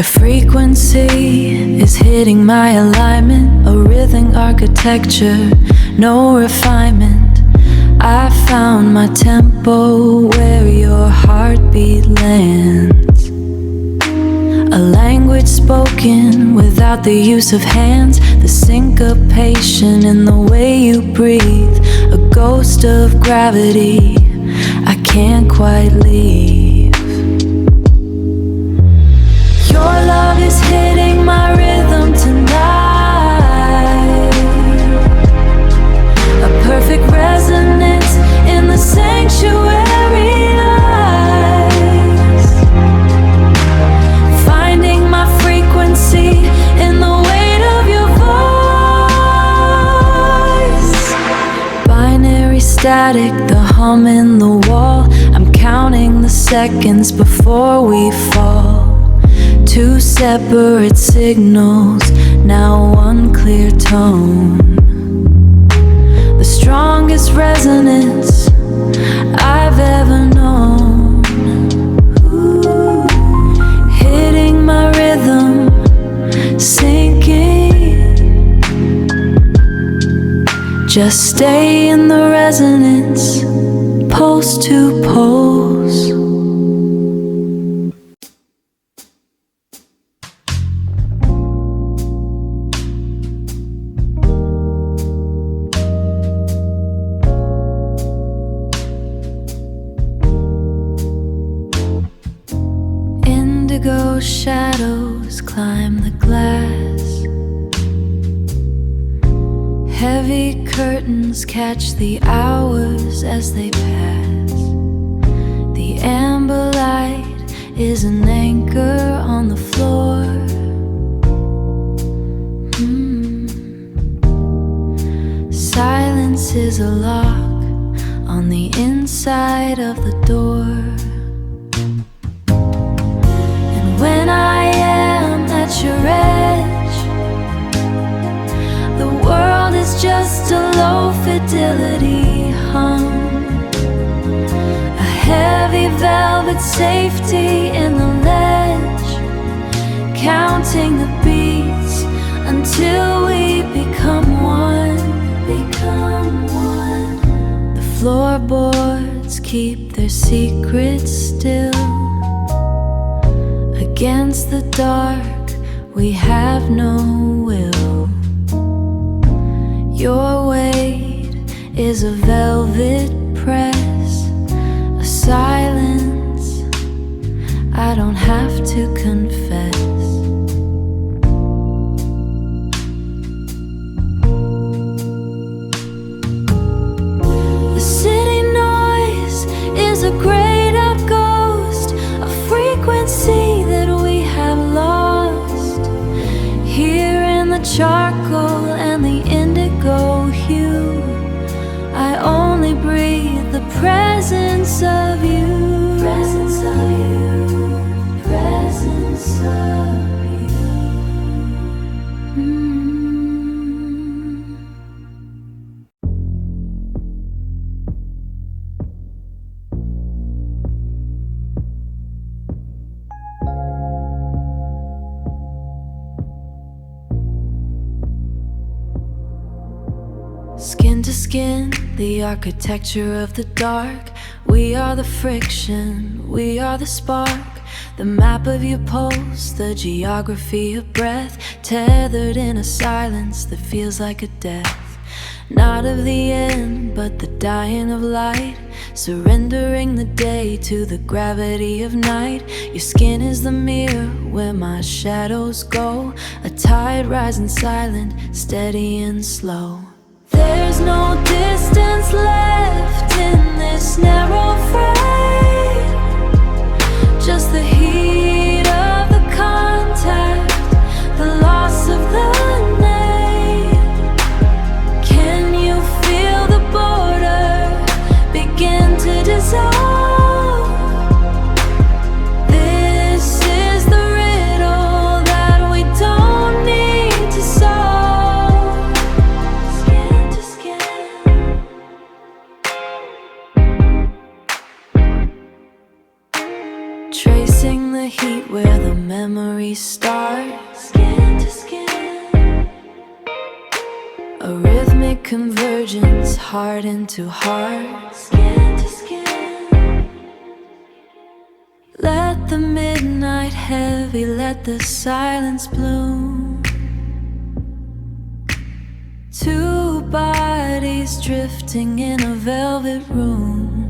frequency is hitting my alignment, a rhythm architecture, no refinement. I found my tempo where your heartbeat lands. A language spoken without the use of hands, the syncopation in the way you breathe, a ghost of gravity I can't quite leave. Your love is hitting my rhythm tonight, a perfect resonance in the sanctuary eyes, finding my frequency in the weight of your voice. Binary static, the hum in the wall, I'm counting the seconds before we fall. Two separate signals, now one clear tone. The strongest resonance I've ever known. Ooh, hitting my rhythm, sinking. Just stay in the resonance, pulse to pulse. Indigo shadows climb the glass, heavy curtains catch the hours as they pass. The amber light is an anchor on the floor. Silence is a lock on the inside of the door. When I am at your edge, the world is just a low fidelity hum, a heavy velvet safety in the ledge, counting the beats until we become one, The floorboards keep their secrets still. Against the dark, we have no will. Your weight is a velvet press, a silence I don't have to confess. The city noise is a grayed out ghost, a frequency that we have lost. Here in the charcoal and the indigo hue, I only breathe the presence of you. Presence of you. Presence of you. Skin to skin, the architecture of the dark. We are the friction, we are the spark, the map of your pulse, the geography of breath, tethered in a silence that feels like a death. Not of the end, but the dying of light, surrendering the day to the gravity of night. Your skin is the mirror where my shadows go, a tide rising silent, steady and slow. There's no distance left in this narrow frame, just the heat of the contact, the loss of the name. Can you feel the border begin to dissolve? This is the riddle that we don't need to solve. Skin to skin. Tracing the heat restart. Skin to skin, a rhythmic convergence, heart into heart. Skin to skin, let the midnight heavy, let the silence bloom. Two bodies drifting in a velvet room.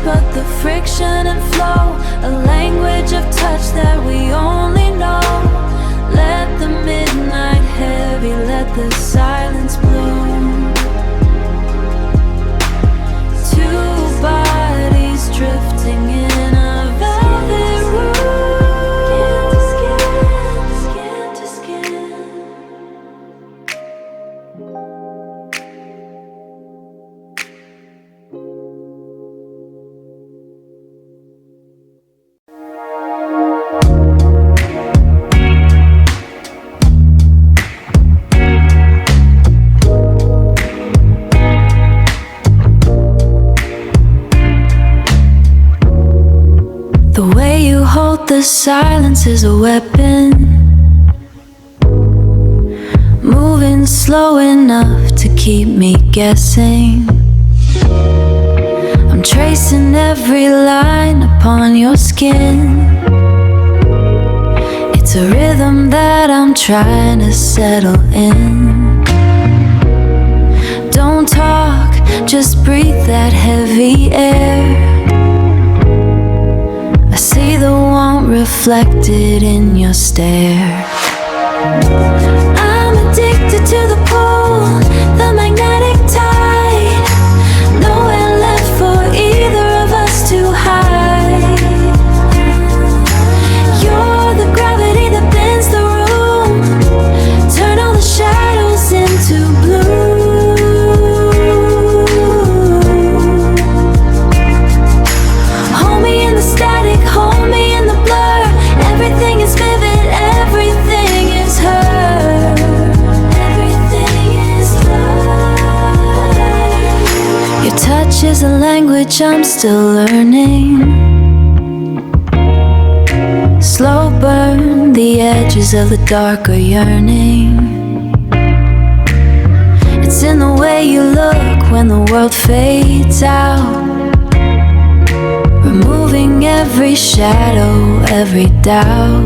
But the friction and flow, a language of touch that we only know. Let the midnight heavy, let the silence bloom. Two bodies drifting in a velvet room. Skin to skin, skin to skin. The silence is a weapon, moving slow enough to keep me guessing. I'm tracing every line upon your skin. It's a rhythm that I'm trying to settle in. Don't talk, just breathe that heavy air. I see the warmth reflected in your stare. I'm addicted to the pull, the magnetic tide. Nowhere left for either of us to hide. You're the gravity that bends the room, turn all the shadows into blue. Hold me in the static, hold me in the blur. Everything is vivid, everything is her. Everything is love. Your touch is a language I'm still learning. Slow burn the edges of the darker yearning. It's in the way you look when the world fades out, removing every shadow, every doubt.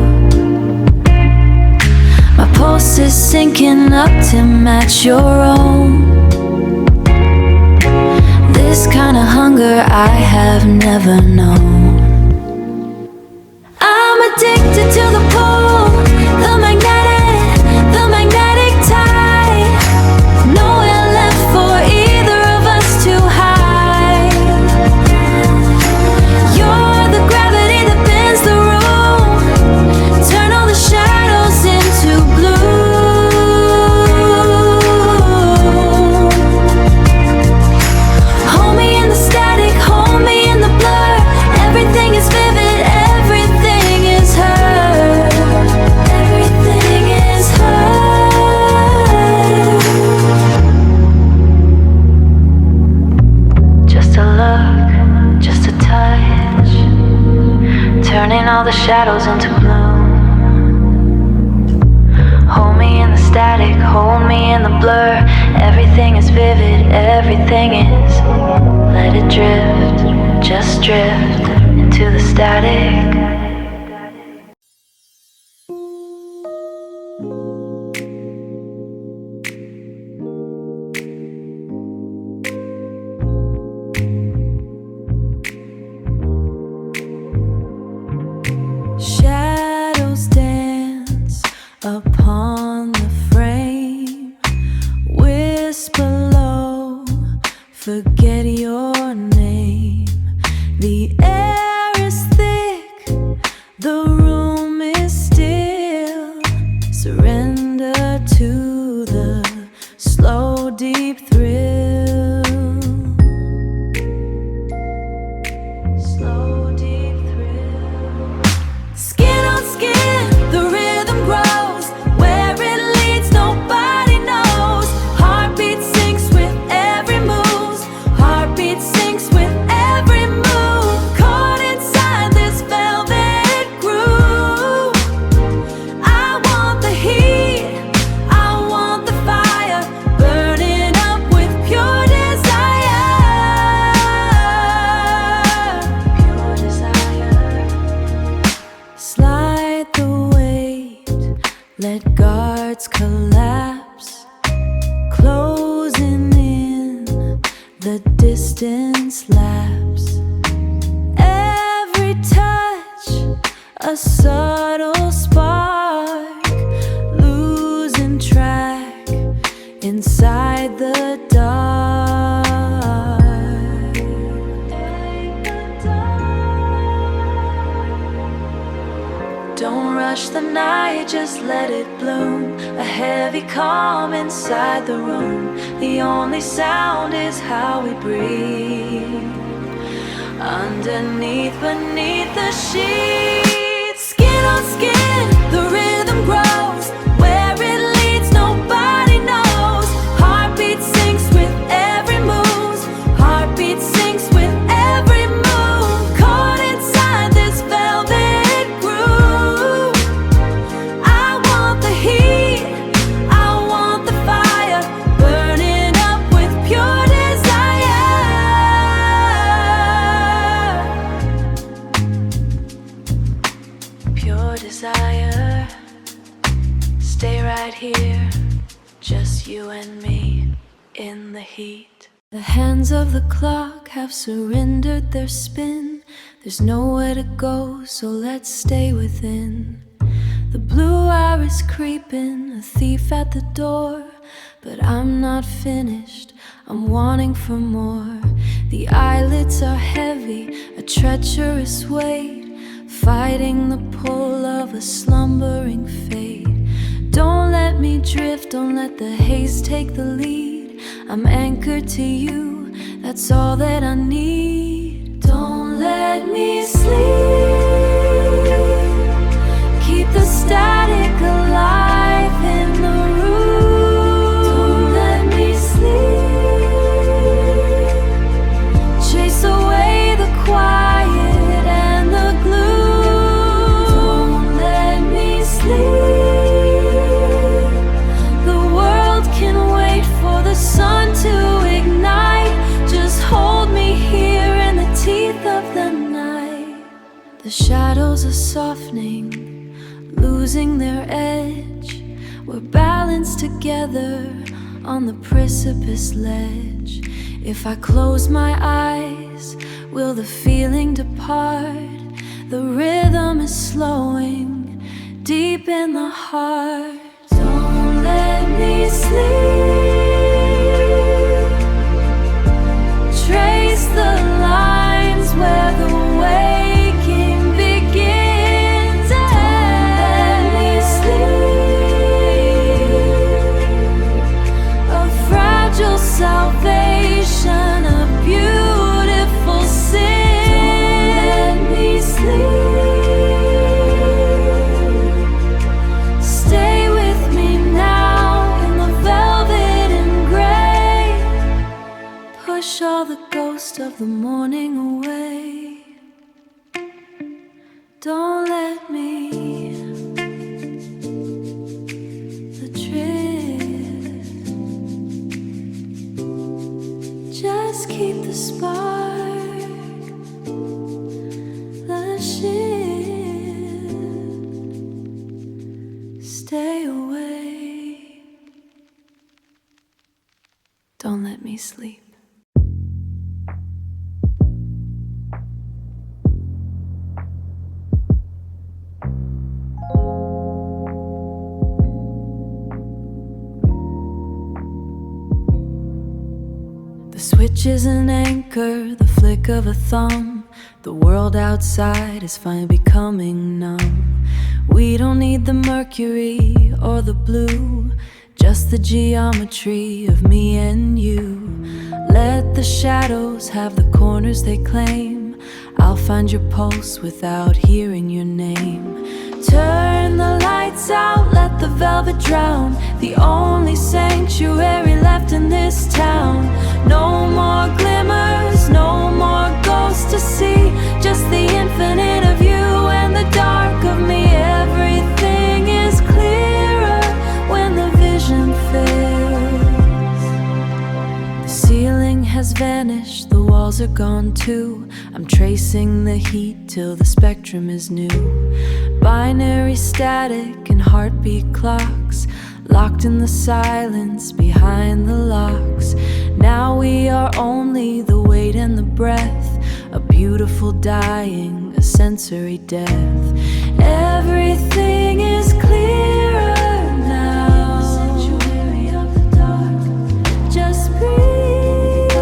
My pulse is syncing up to match your own. This kind of hunger I have never known. I'm addicted to the pull, the magnetic tide. Nowhere left for either of us to hide. You're the gravity that bends the room, turn all the shadows into blue. Hold me in the static, hold me in the blur. Everything is vivid, everything is her. Everything is her. Just a look, just a touch, turning all the shadows into bloom. Hold me in the static, hold me in the blur. Everything is vivid, everything is. Let it drift, just drift into the static. Shadows dance upon the frame, whisper low, forget your name. The air is thick, the room is still. Surrender to the slow, deep thrill. Slow, deep thrill. let guards collapse, closing in, the distance lapse. Every touch, a subtle spark, losing track inside the dark. Don't rush the night, just let it bloom. A heavy calm inside the room. The only sound is how we breathe. Underneath, beneath the sheets, skin on skin, the rhythm grows. Where it leads, nobody knows. Heartbeat syncs with every move. Heartbeat syncs with every move. Caught inside this velvet groove. I want the heat, I want the fire, burning up with pure desire. Pure desire. Stay right here, just you and me in the heat. The hands of the clock have surrendered their spin. There's nowhere to go, so let's stay within. The blue hour is creeping, a thief at the door. But I'm not finished, I'm wanting for more. The eyelids are heavy, a treacherous weight, fighting the pull of a slumbering fate. Don't let me drift, don't let the haze take the lead. I'm anchored to you, that's all that I need. Don't let me sleep, keep the static alive in the room. Don't let me sleep, chase away the quiet and the gloom. Don't let me sleep, the sun to ignite. Just hold me here in the teeth of the night. The shadows are softening, losing their edge. We're balanced together on the precipice ledge. If I close my eyes, will the feeling depart? The rhythm is slowing deep in the heart. Don't let me sleep, trace the lines where the waking begins. Don't let me sleep, a fragile salvation, a beautiful sin. Don't let me sleep, stay with me now in the velvet and gray. Push all the ghost of the morning away. Don't let me adrift, just keep the spark, the shift, stay awake. Don't let me sleep. The switch is an anchor, the flick of a thumb. The world outside is finally becoming numb. We don't need the mercury or the blue, just the geometry of me and you. Let the shadows have the corners they claim. I'll find your pulse without hearing your name. Turn the lights out, let the velvet drown. The only sanctuary left in this town. No more glimmers, no more ghosts to see. Just the infinite of you and the dark of me. Everything is clearer when the vision fails. The ceiling has vanished, the walls are gone too. I'm tracing the heat till the spectrum is new. Binary static and heartbeat clocks, locked in the silence behind the locks. Now we are only the weight and the breath, a beautiful dying, a sensory death. Everything is clearer now. Sanctuary of the dark. Just breathe.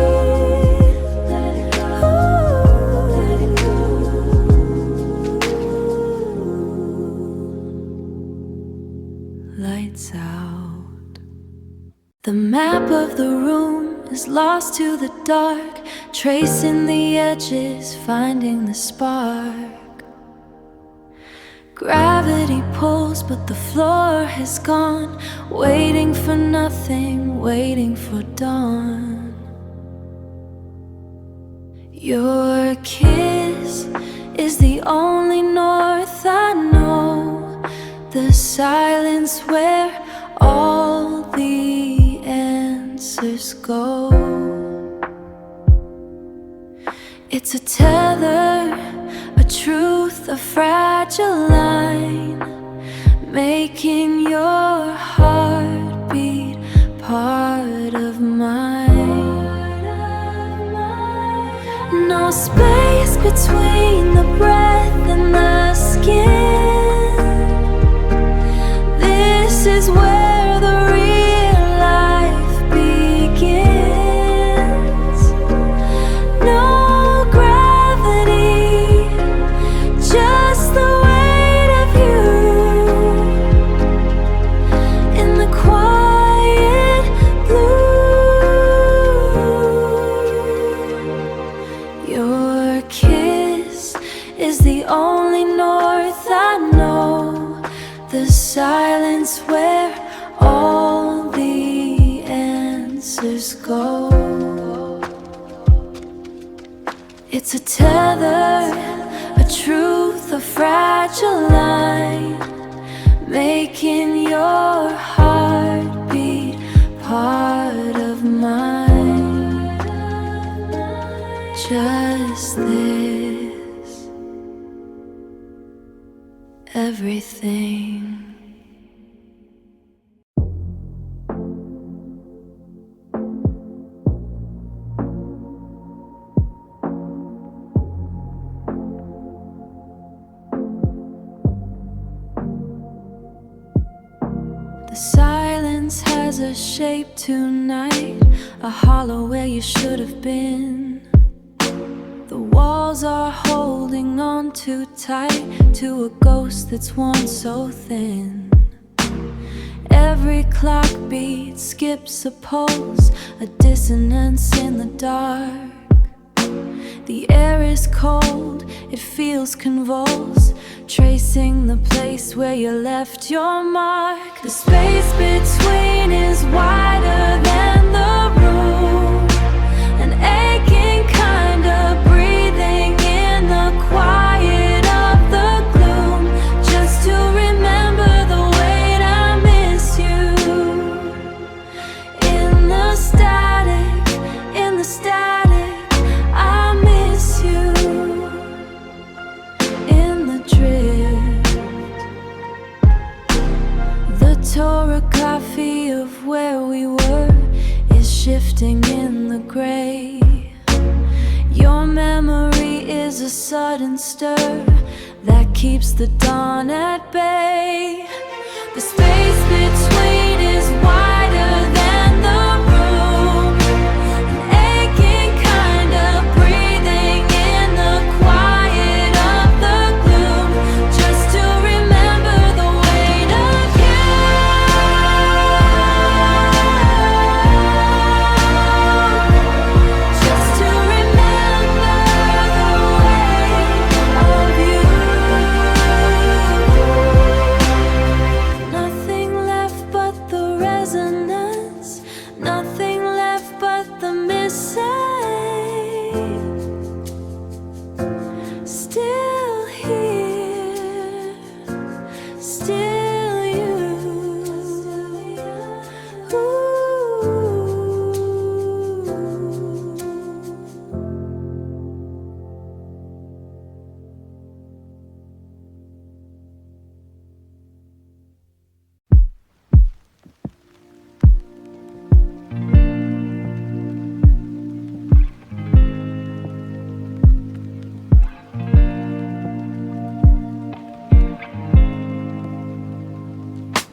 Let it go. Let it go. Lights out. The map of the room is lost to the dark, tracing the edges, finding the spark. Gravity pulls, but the floor has gone, waiting for nothing, waiting for dawn. Your kiss is the only north I know, the silence where all the answers go. It's a tether, a truth, a fragile line, making your heartbeat part of mine. No space between the breath and the skin. This is where the real life begins. No gravity, just the weight of you in the quiet blue. Your kiss is the only north I know, the silence where all the answers go. It's a tether, a truth, a fragile line, making your heartbeat part of mine. Just this, everything. The silence has a shape tonight, a hollow where you should have been. The walls are holding on too tight to a ghost that's worn so thin. Every clock beat skips a pulse, a dissonance in the dark. The air is cold, it feels convulsed, tracing the place where you left your mark. The space between is wider than the room, an aching kind of breathing in the quiet of the gloom, just to remember the weight I miss you. In the static, in the static, I miss you. In the drift, the topography of where we were is shifting in the gray. Your memory is a sudden stir that keeps the dawn at bay. The space between is wider than the room, an aching kind of breathing in the quiet of the gloom, just to remember the weight of you. Just to remember the weight of you. Nothing left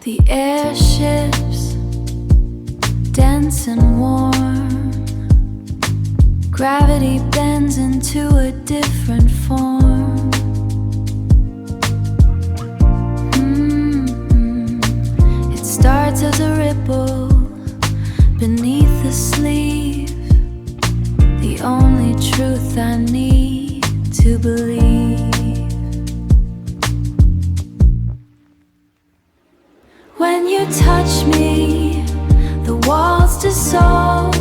The airships, dense and warm. Gravity bends into a different form. It starts as a ripple beneath the sleeve. The only truth I need to believe. When you touch me, the walls dissolve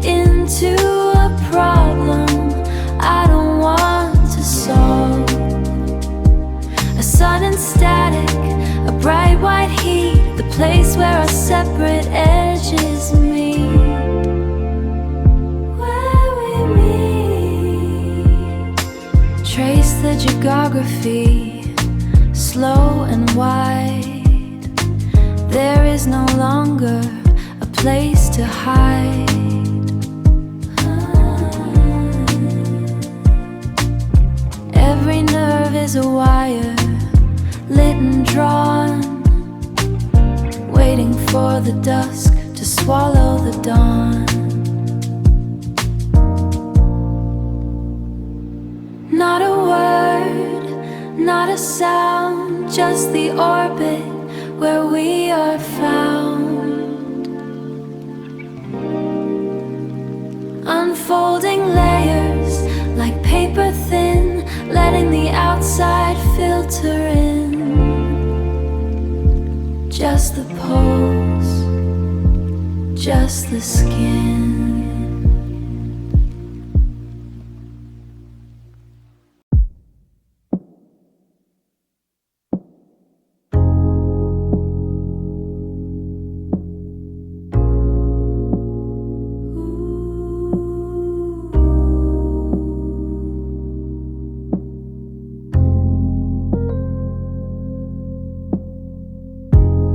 into a problem I don't want to solve. A sudden static, a bright white heat, the place where our separate edges meet. Where we meet. Trace the geography, slow and wide. There is no longer a place to hide. Every nerve is a wire, lit and drawn, waiting for the dusk to swallow the dawn. Not a word, not a sound, just the orbit where we are found. Unfolding layers like paper thin, letting the outside filter in. Just the pulse, just the skin.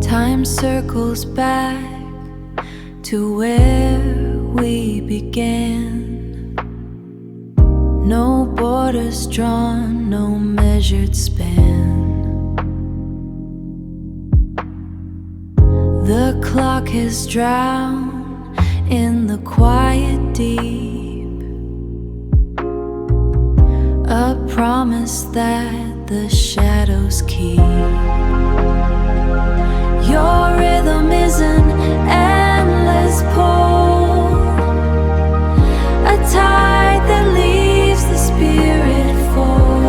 Time circles back to where we began. No borders drawn, no measured span. The clock is drowned in the quiet deep. A promise that the shadows keep. Your rhythm is an endless pull, a tide that leaves the spirit full.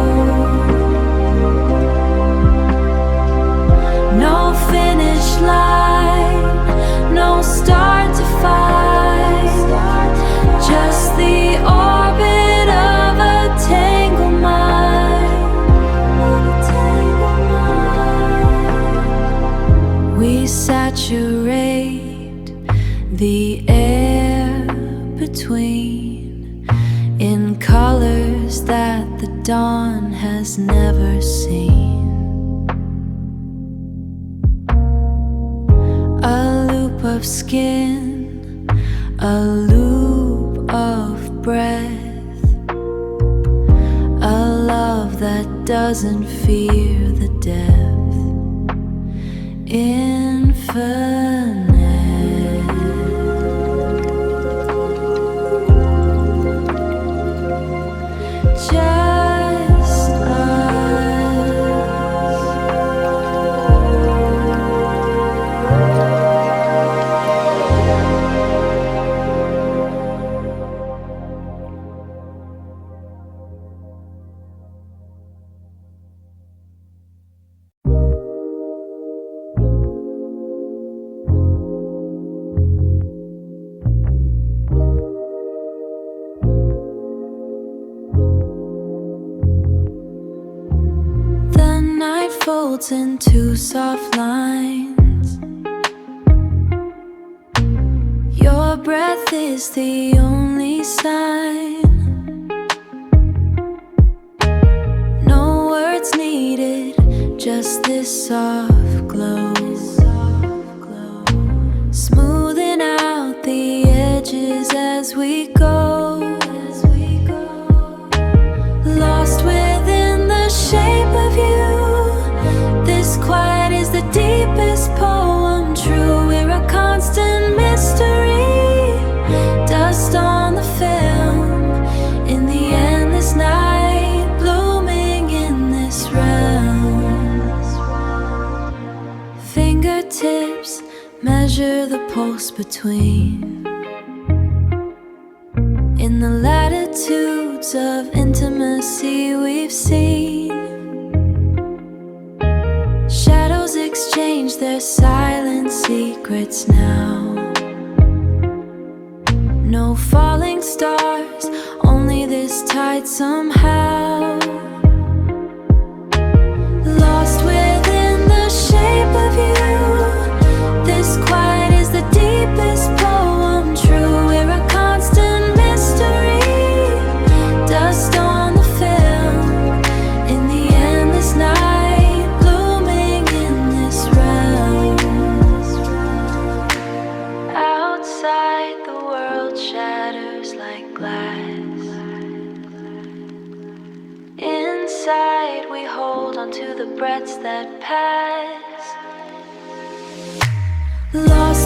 No finish line, no start to find, just the orbit of a tangled mind. We saturate the air between in colors that the dawn has never seen. A loop of skin, a loop of breath, a love that doesn't fear the depth. Infinite. Just folds into soft lines. Your breath is the only sign. No words needed, just this soft glow. Smoothing out the edges as we go. Lost within the shape of you. This quiet is the deepest part. measure the pulse between. In the latitudes of intimacy we've seen, shadows exchange their silent secrets now. No falling stars, only this tide somehow. Lost within the shape of you, this quiet is the deepest poem true. We're a constant mystery, dust on the film, in the endless night, blooming in this realm. Outside the world shatters like glass. Inside we hold on to the breaths that pass. Lost